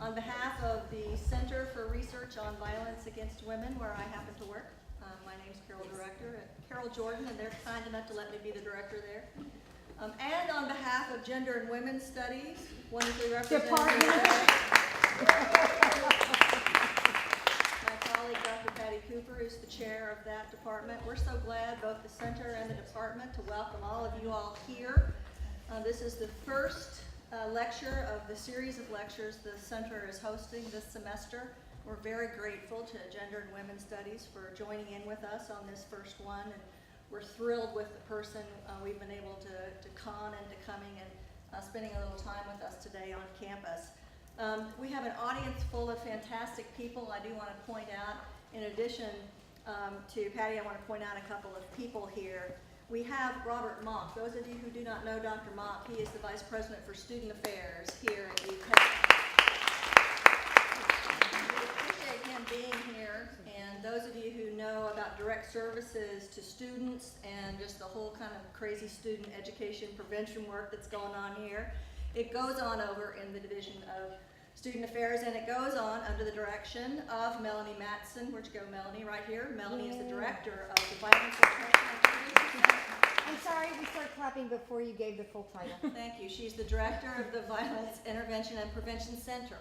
On behalf of the Center for Research on Violence Against Women, where I happen to work, my name's Carol Jordan, and they're kind enough to let me be the director there. And on behalf of Gender and Women's Studies, wonderfully represented today, my colleague Dr. Patty Cooper, who's the chair of that department. We're so glad, both the center and the department, to welcome all of you all here. This is the first lecture of the series of lectures the center is hosting this semester. We're very grateful to Gender and Women's Studies for joining in with us on this first one, and we're thrilled with the person we've been able to con into coming and spending a little time with us today on campus. We have an audience full of fantastic people. I do want to point out, in addition to Patty, I want to point out a couple of people here. We have Robert Mock. Those of you who do not know Dr. Mock, he is the Vice President for Student Affairs here at UK. We appreciate him being here, and those of you who know about direct services to students and just the whole kind of crazy student education prevention work that's going on here, it goes on over in the Division of Student Affairs, and it goes on under the direction of Melanie Matson. Where'd you go, Melanie? Right here. Melanie is the director of the Violence Center. I'm sorry, we started clapping before you gave the full title. Thank you. She's the director of the Violence Intervention and Prevention Center.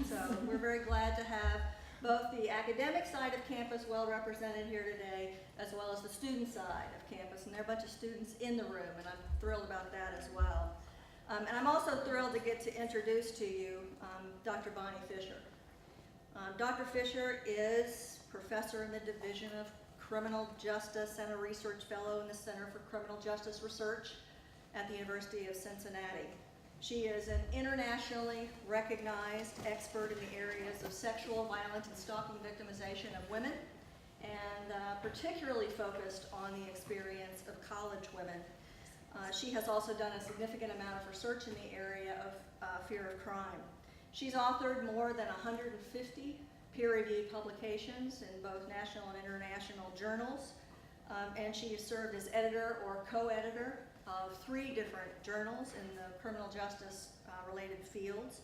So we're very glad to have both the academic side of campus well represented here today, as well as the student side of campus. And there are a bunch of students in the room, and I'm thrilled about that as well. And I'm also thrilled to get to introduce to you Dr. Bonnie Fisher. Dr. Fisher is professor in the Division of Criminal Justice and a research fellow in the Center for Criminal Justice Research at the University of Cincinnati. She is an internationally recognized expert in the areas of sexual violence and stalking victimization of women, and particularly focused on the experience of college women. She has also done a significant amount of research in the area of fear of crime. She's authored more than 150 peer-reviewed publications in both national and international journals, and she has served as editor or co-editor of 3 different journals in the criminal justice related fields.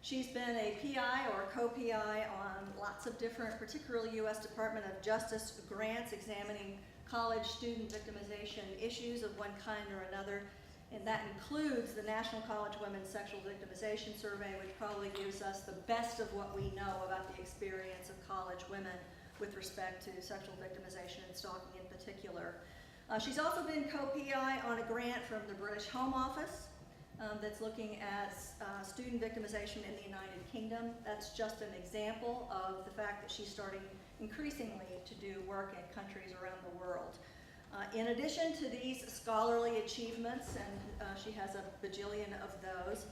She's been a PI or co-PI on lots of different, particularly U.S. Department of Justice grants examining college student victimization issues of one kind or another, and that includes the National College Women's Sexual Victimization Survey, which probably gives us the best of what we know about the experience of college women with respect to sexual victimization and stalking in particular. She's also been co-PI on a grant from the British Home Office that's looking at student victimization in the United Kingdom. That's just an example of the fact that she's starting increasingly to do work in countries around the world. In addition to these scholarly achievements, and she has a bajillion of those,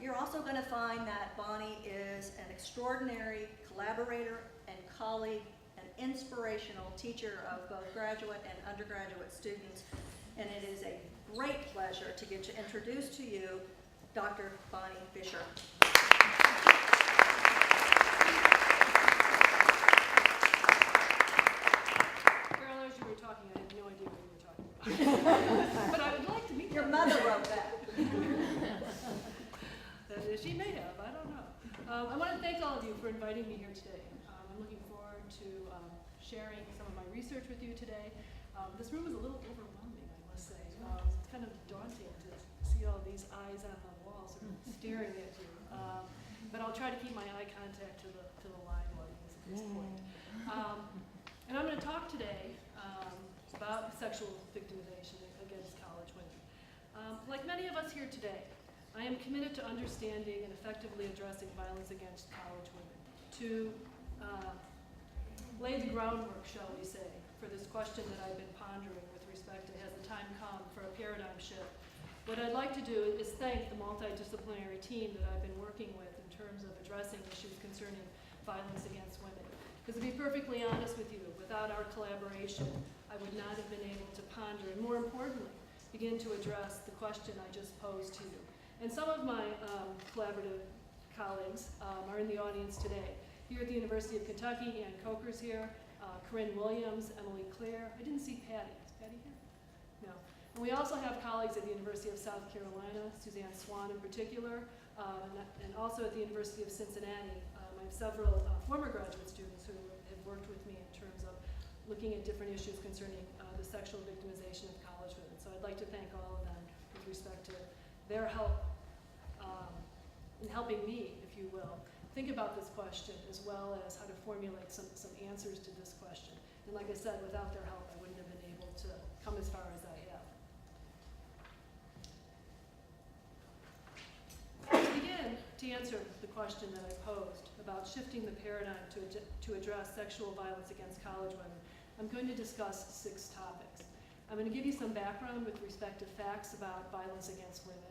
you're also going to find that Bonnie is an extraordinary collaborator and colleague, an inspirational teacher of both graduate and undergraduate students, and it is a great pleasure to get to introduce to you Dr. Bonnie Fisher. But I would like to meet your mother wrote that. She may have, I don't know. I want to thank all of you for inviting me here today. I'm looking forward to sharing some of my research with you today. This room is a little overwhelming, I must say. It's kind of daunting to see all these eyes on the wall sort of staring at you. But I'll try to keep my eye contact to the live audience at this point. And I'm going to talk today about sexual victimization against college women. Like many of us here today, I am committed to understanding and effectively addressing violence against college women, to lay the groundwork, shall we say, for this question that I've been pondering with respect to has the time come for a paradigm shift. What I'd like to do is thank the multidisciplinary team that I've been working with in terms of addressing issues concerning violence against women. Because to be perfectly honest with you, without our collaboration, I would not have been able to ponder and, more importantly, begin to address the question I just posed to you. And some of my collaborative colleagues are in the audience today. Here at the University of Kentucky, Ann Coker's here, Corinne Williams, Emily Clare. I didn't see Patty. Is Patty here? No. And we also have colleagues at the University of South Carolina, Suzanne Swan in particular, and also at the University of Cincinnati. I have several former graduate students who have worked with me in terms of looking at different issues concerning the sexual victimization of college women. So I'd like to thank all of them with respect to their help in helping me, if you will, think about this question as well as how to formulate some answers to this question. And like I said, without their help, I wouldn't have been able to come as far as I have. To begin, to answer the question that I posed about shifting the paradigm to address sexual violence against college women, I'm going to discuss 6 topics. I'm going to give you some background with respect to facts about violence against women.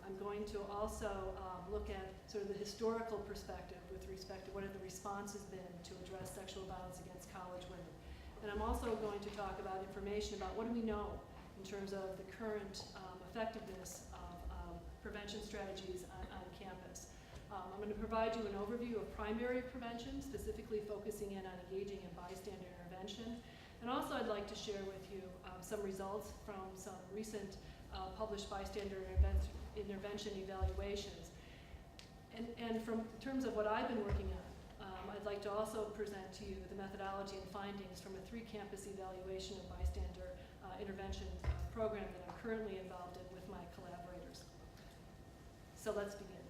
I'm going to also look at sort of the historical perspective with respect to what have the responses been to address sexual violence against college women. And I'm also going to talk about information about what do we know in terms of the current effectiveness of prevention strategies on campus. I'm going to provide you an overview of primary prevention, specifically focusing in on engaging in bystander intervention. And also I'd like to share with you some results from some recent published bystander intervention evaluations. And from in terms of what I've been working on, I'd like to also present to you the methodology and findings from a 3-campus evaluation of bystander intervention program that I'm currently involved in with my collaborators. So let's begin.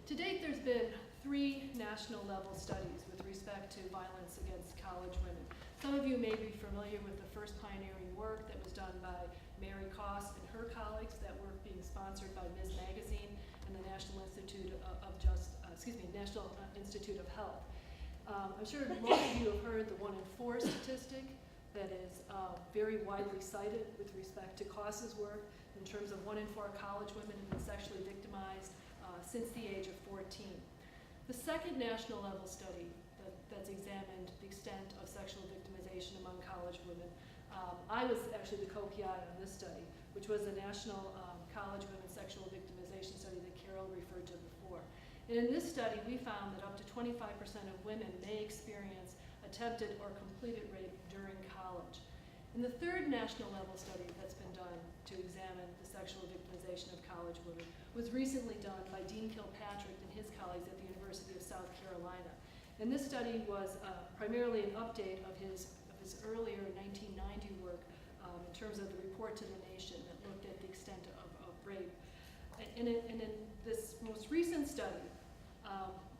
To date, there's been 3 national level studies with respect to violence against college women. Some of you may be familiar with the first pioneering work that was done by Mary Koss and her colleagues, that work being sponsored by Ms. Magazine and the National Institute National Institute of Health. I'm sure most of you have heard the 1 in 4 statistic that is very widely cited with respect to Koss's work in terms of 1 in 4 college women have been sexually victimized since the age of 14. The second national level study that's examined the extent of sexual victimization among college women, I was actually the co-PI on this study, which was the National College Women Sexual Victimization Study that Carol referred to before. And in this study, we found that up to 25% of women may experience attempted or completed rape during college. And the third national level study that's been done to examine the sexual victimization of college women was recently done by Dean Kilpatrick and his colleagues at the University of South Carolina. And this study was primarily an update of his earlier 1990 work in terms of the report to the nation that looked at the extent of rape. And in this most recent study,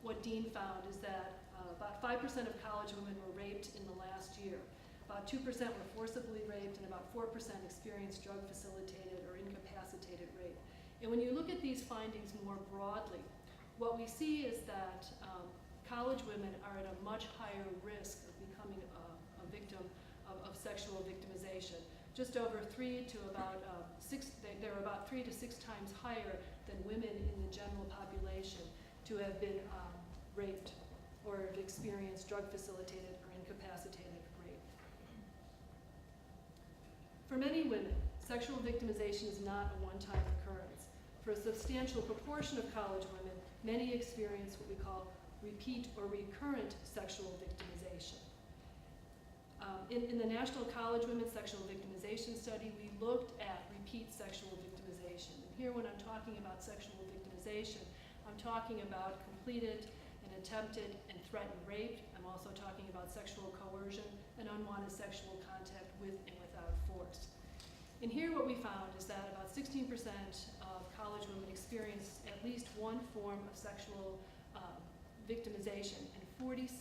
what Dean found is that about 5% of college women were raped in the last year. About 2% were forcibly raped, and about 4% experienced drug-facilitated or incapacitated rape. And when you look at these findings more broadly, what we see is that college women are at a much higher risk of becoming a victim of sexual victimization. Just over 3 to about 6, they're about 3 to 6 times higher than women in the general population to have been raped or have experienced drug-facilitated or incapacitated rape. For many women, sexual victimization is not a one-time occurrence. For a substantial proportion of college women, many experience what we call repeat or recurrent sexual victimization. In the National College Women Sexual Victimization Study, we looked at repeat sexual victimization. And here when I'm talking about sexual victimization, I'm talking about completed and attempted and threatened rape. I'm also talking about sexual coercion and unwanted sexual contact with and without force. And here what we found is that about 16% of college women experienced at least one form of sexual victimization, and 47%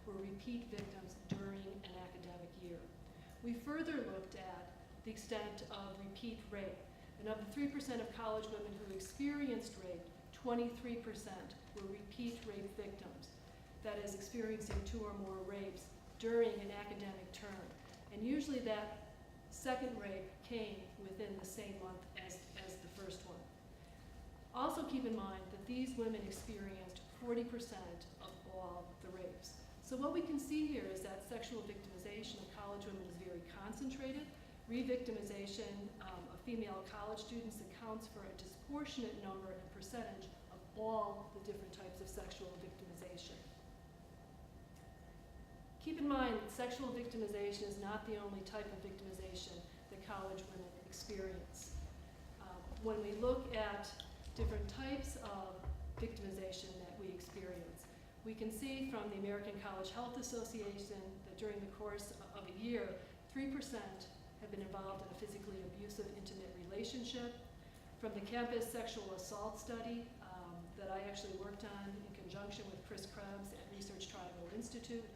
were repeat victims during an academic year. We further looked at the extent of repeat rape, and of the 3% of college women who experienced rape, 23% were repeat rape victims, that is, experiencing 2 or more rapes during an academic term. And usually that second rape came within the same month as the first one. Also keep in mind that these women experienced 40% of all the rapes. So what we can see here is that sexual victimization of college women is very concentrated. Re-victimization of female college students accounts for a disproportionate number and percentage of all the different types of sexual victimization. Keep in mind that sexual victimization is not the only type of victimization that college women experience. When we look at different types of victimization that we experience, we can see from the American College Health Association that during the course of a year, 3% have been involved in a physically abusive intimate relationship. From the campus sexual assault study that I actually worked on in conjunction with Chris Krebs at Research Triangle Institute,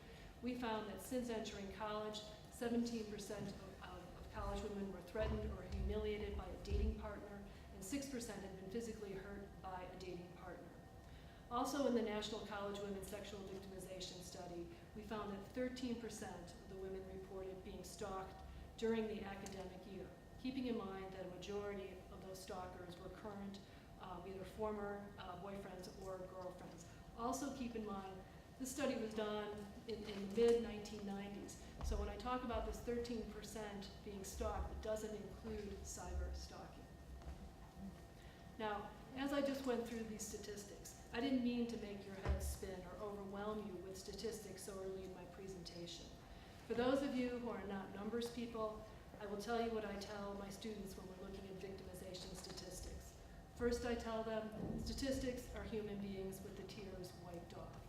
we found that since entering college, 17% of college women were threatened or humiliated by a dating partner, and 6% had been physically hurt by a dating partner. Also in the National College Women's Sexual Victimization Study, we found that 13% of the women reported being stalked during the academic year, keeping in mind that a majority of those stalkers were current, either former boyfriends or girlfriends. Also keep in mind, this study was done in the mid-1990s. So when I talk about this 13% being stalked, it doesn't include cyber stalking. Now, as I just went through these statistics, I didn't mean to make your head spin or overwhelm you with statistics so early in my presentation. For those of you who are not numbers people, I will tell you what I tell my students when we're looking at victimization statistics. First, I tell them statistics are human beings with the tears wiped off.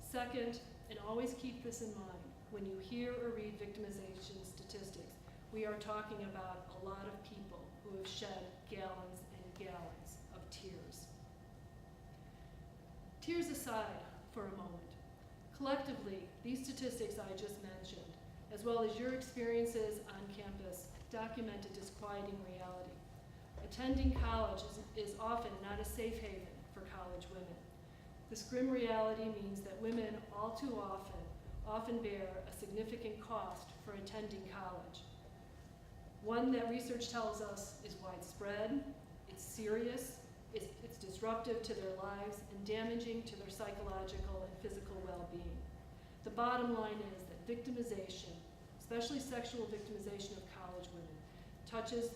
Second, and always keep this in mind, when you hear or read victimization statistics, we are talking about a lot of people who have shed gallons and gallons of tears. Tears aside for a moment, collectively, these statistics I just mentioned, as well as your experiences on campus, document a disquieting reality. Attending college is often not a safe haven for college women. This grim reality means that women all too often bear a significant cost for attending college. One that research tells us is widespread, it's serious, it's disruptive to their lives and damaging to their psychological and physical well-being. The bottom line is that victimization, especially sexual victimization of college women, touches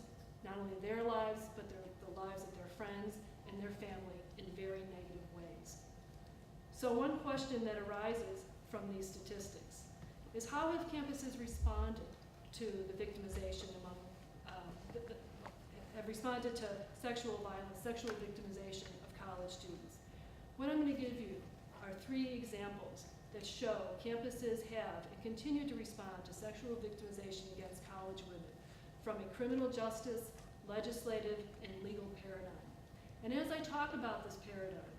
not only their lives, but the lives of their friends and their family in very negative ways. So one question that arises from these statistics is how have campuses responded to the victimization have responded to sexual violence, sexual victimization of college students? What I'm going to give you are 3 examples that show campuses have and continue to respond to sexual victimization against college women from a criminal justice, legislative, and legal paradigm. And as I talk about this paradigm,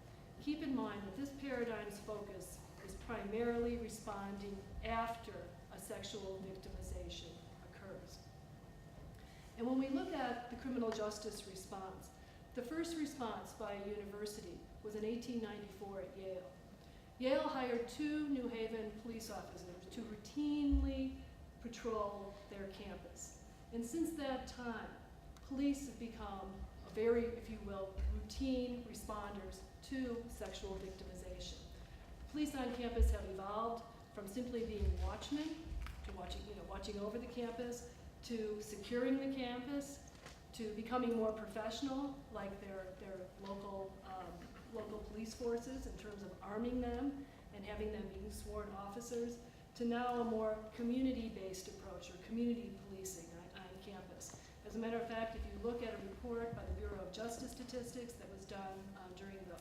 keep in mind that this paradigm's focus is primarily responding after a sexual victimization occurs. And when we look at the criminal justice response, the first response by a university was in 1894 at Yale. Yale hired 2 New Haven police officers to routinely patrol their campus. And since that time, police have become a very, if you will, routine responders to sexual victimization. Police on campus have evolved from simply being watchmen to watching over the campus, to securing the campus, to becoming more professional, like their local police forces in terms of arming them and having them being sworn officers, to now a more community-based approach or community policing on campus. As a matter of fact, if you look at a report by the Bureau of Justice Statistics that was done during the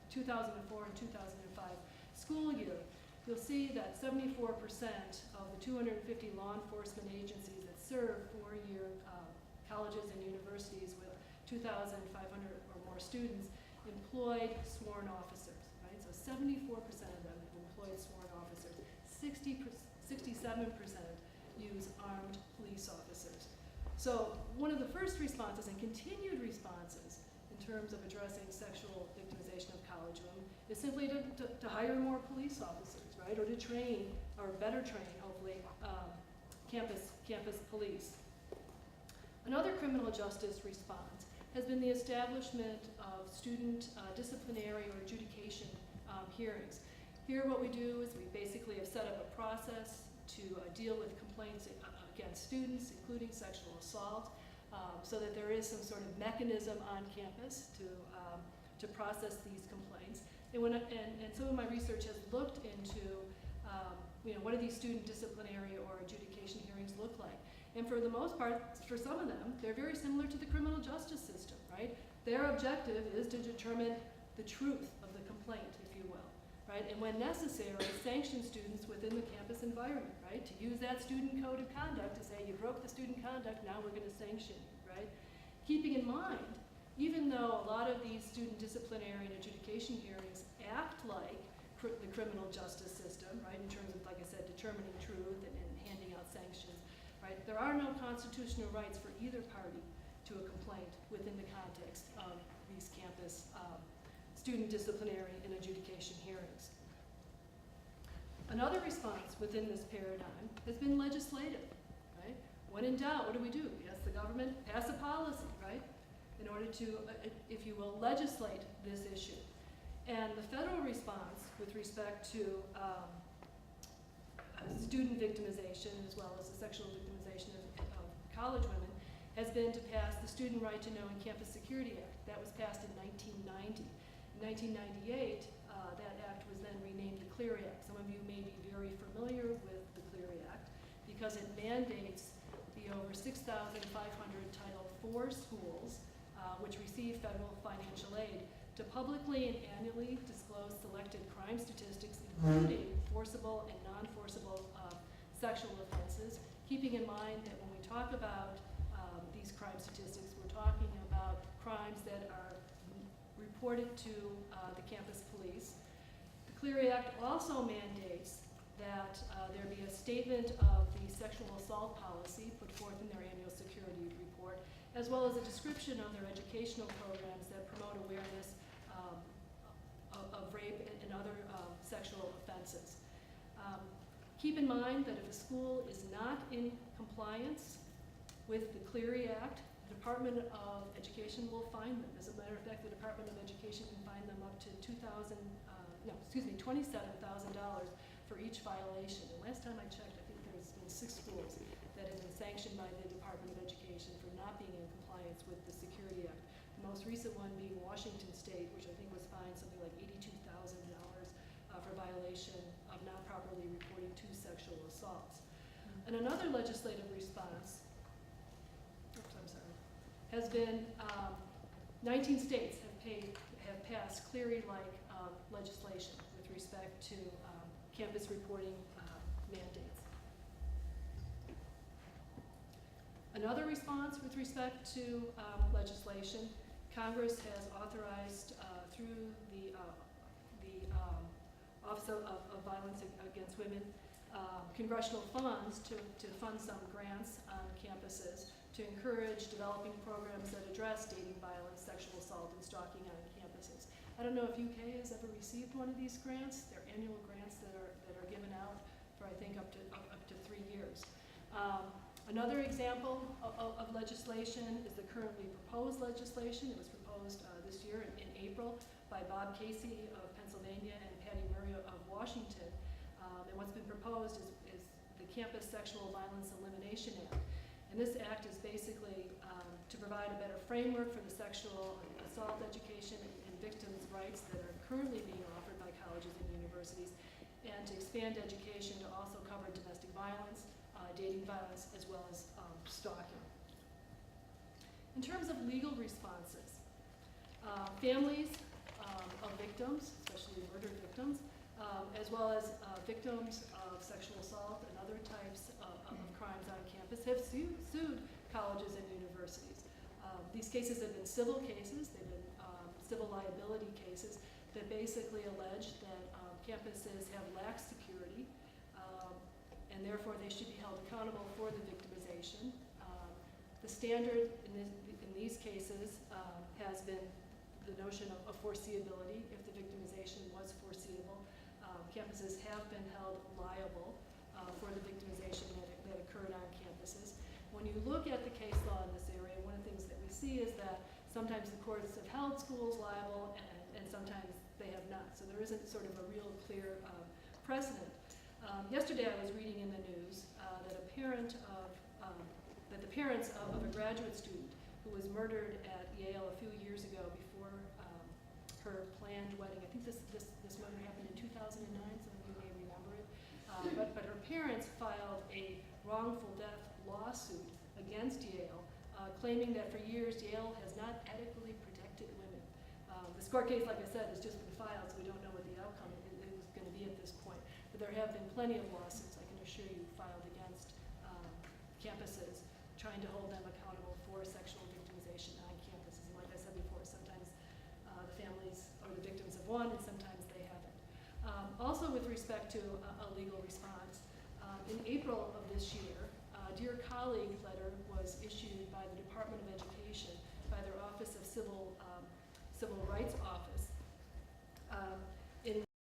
2004 and 2005 school year, you'll see that 74% of the 250 law enforcement agencies that serve 4-year colleges and universities with 2,500 or more students employed sworn officers, right? So 74% of them have employed sworn officers. 67% use armed police officers. So one of the first responses and continued responses in terms of addressing sexual victimization of college women is simply to hire more police officers, right? Or to train, or better train, hopefully, campus police. Another criminal justice response has been the establishment of student disciplinary or adjudication hearings. Here what we do is we basically have set up a process to deal with complaints against students, including sexual assault, so that there is some sort of mechanism on campus to process these complaints. And some of my research has looked into what do these student disciplinary or adjudication hearings look like? And for the most part, for some of them, they're very similar to the criminal justice system, right? Their objective is to determine the truth of the complaint, if you will, right? And when necessary, sanction students within the campus environment, right? To use that student code of conduct to say, you broke the student conduct, now we're gonna sanction you, right? Keeping in mind, even though a lot of these student disciplinary and adjudication hearings act like the criminal justice system, right, in terms of, like I said, determining truth and handing out sanctions, right, there are no constitutional rights for either party to a complaint within the context of these campus student disciplinary and adjudication hearings. Another response within this paradigm has been legislative, right? When in doubt, what do? We ask the government, pass a policy, right? In order to, if you will, legislate this issue. And the federal response with respect to student victimization as well as the sexual victimization of college women has been to pass the Student Right to Know and Campus Security Act. That was passed in 1990. In 1998, that act was then renamed the Clear Act. Some of you may be very familiar with the Clear Act because it mandates the over 6,500 Title IV schools which receive federal financial aid to publicly and annually disclose selected crime statistics, including forcible and non-forcible sexual offenses, keeping in mind that when we talk about these crime statistics, we're talking about crimes that are reported to the campus police. The Clear Act also mandates that there be a statement of the sexual assault policy put forth in their annual security report, as well as a description of their educational programs that promote awareness of rape and other sexual offenses. Keep in mind that if a school is not in compliance with the Clery Act, the Department of Education will fine them. As a matter of fact, the Department of Education can fine them up to $27,000 for each violation. And last time I checked, I think there's been 6 schools that have been sanctioned by the Department of Education for not being in compliance with the Security Act. The most recent one being Washington State, which I think was fined something like $82,000 for violation of not properly reporting 2 sexual assaults. And another legislative response, has been 19 states have passed Clery-like legislation with respect to campus reporting mandates. Another response with respect to legislation, Congress has authorized through the Office of Violence Against Women congressional funds to fund some grants on campuses to encourage developing programs that address dating violence, sexual assault, and stalking on campuses. I don't know if UK has ever received one of these grants. They're annual grants that are given out for I think up to 3 years. Another example of legislation is the currently proposed legislation. It was proposed this year in April by Bob Casey of Pennsylvania and Patty Murray of Washington. And what's been proposed is the Campus Sexual Violence Elimination Act. And this act is basically to provide a better framework for the sexual assault education and victims' rights that are currently being offered by colleges and universities, and to expand education to also cover domestic violence, dating violence, as well as stalking. In terms of legal responses, families of victims, especially murder victims, as well as victims of sexual assault and other types of crimes on campus have sued colleges and universities. These cases have been civil cases. They've been civil liability cases that basically allege that campuses have lax security and therefore they should be held accountable for the victimization. The standard in these cases has been the notion of foreseeability. If the victimization was foreseeable, campuses have been held liable for the victimization that occurred on campuses. When you look at the case law in this area, one of the things that we see is that sometimes the courts have held schools liable and sometimes they have not. So there isn't sort of a real clear precedent. Yesterday I was reading in the news that the parents of a graduate student who was murdered at Yale a few years ago before her planned wedding. I think this murder happened in 2009, some of you may remember it. But her parents filed a wrongful death lawsuit against Yale, claiming that for years Yale has not adequately protected women. This court case, like I said, has just been filed, so we don't know what the outcome it was going to be at this point. But there have been plenty of lawsuits, I can assure you, filed against campuses trying to hold them accountable for sexual victimization on campuses. And like I said before, sometimes the families or the victims have won and sometimes they haven't. Also with respect to a legal response, in April of this year, a Dear Colleague letter was issued by the Department of Education, by their Office of Civil Rights Office,